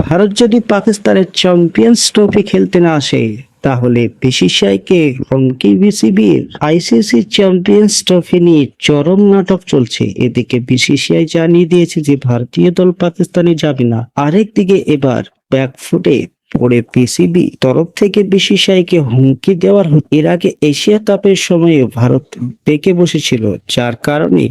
ভারত যদি পাকিস্তানের champions trophy খেলতে না আসে তাহলে বিসিসিআইকে হুমকি বিসিবির। আইসিসি চ্যাম্পিয়ন্স ট্রফি নিয়ে চরম নাটক চলছে। এদিকে বিসিসিআই জানিয়ে দিয়েছে যে ভারতীয় দল পাকিস্তানে যাবে না। আরেকদিকে এবার ব্যাকফুটে পরে পিসিবি তরফ থেকে বিসিসিআইকে হুমকি দেওয়ার এর আগে এশিয়া কাপের সময়ে ভারত বেঁকে বসেছিল, যার কারণে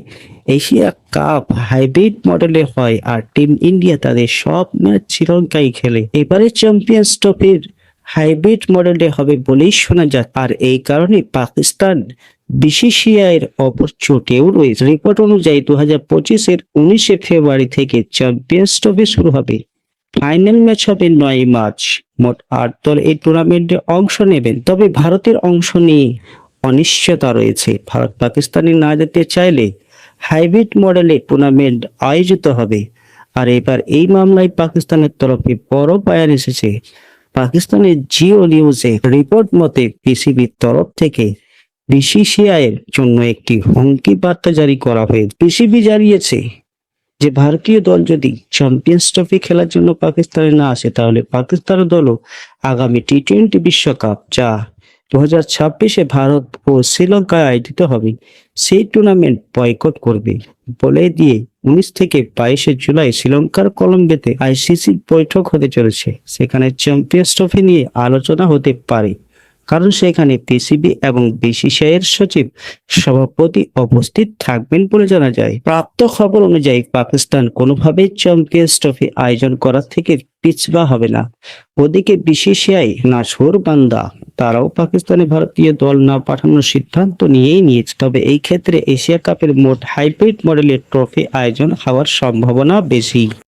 এশিয়া কাপ হাইব্রিড মডেলে হয় আর টিম ইন্ডিয়া তাদের সব ম্যাচ শ্রীলঙ্কায় খেলে। এবারে চ্যাম্পিয়ন্স ট্রফির হাইব্রিড মডেলে হবে বলেই শোনা যায়। আর এই কারণে পাকিস্তান বিসিসিআই এর অপর চোটেও রয়েছে। রিপোর্ট অনুযায়ী 2025-এর 19শে ফেব্রুয়ারি থেকে চ্যাম্পিয়ন্স ট্রফি শুরু হবে। ফাইনাল ম্যাচ হবে 9 মার্চ। মোট 8 দল এই টুর্নামেন্টে অংশ নেবেন। তবে ভারতের অংশ নিয়ে অনিশ্চয়তা রয়েছে। ভারত পাকিস্তানে না যেতে চাইলে হাইব্রিড মডেলে টুর্নামেন্ট আয়োজিত হবে। আর এবার এই মামলায় পাকিস্তানের তরফে বড় বয়ান এসেছে। পাকিস্তানের জিও নিউজে রিপোর্ট মতে পিসিবির তরফ থেকে বিসিসিআই এর জন্য একটি হুমকি বার্তা জারি করা হয়েছে। পিসিবি জানিয়েছে যে ভারতীয় দল যদি চ্যাম্পিয়ন্স ট্রফি খেলার জন্য পাকিস্তানে না আসে তাহলে পাকিস্তান দলও আগামী টি-20 বিশ্বকাপ, যা 2026-এ ভারত ও শ্রীলঙ্কায় আয়োজিত হবে, সেই টুর্নামেন্ট বয়কট করবে বলে দিয়ে 19 থেকে 22শে জুলাই শ্রীলঙ্কার কলম্বোতে আইসিসি বৈঠক হতে চলেছে। সেখানে চ্যাম্পিয়ন্স ট্রফি নিয়ে আলোচনা হতে পারে, কারণ সেখানে পিসিবি এবং বিসিসিআই এর সচিব সভাপতি উপস্থিত থাকবেন বলে জানা যায়। প্রাপ্ত খবর অনুযায়ী পাকিস্তান কোনোভাবেই চ্যাম্পিয়ন্স ট্রফি আয়োজন করা থেকে পিছপা হবে না। ওদিকে বিসিসিআই নাছোড়বান্দা, তারাও পাকিস্তানে ভারতীয় দল না পাঠানোর সিদ্ধান্ত নিয়েছে। তবে এই ক্ষেত্রে এশিয়া কাপের মোট হাইব্রিড মডেলের ট্রফি আয়োজন হওয়ার সম্ভাবনা বেশি।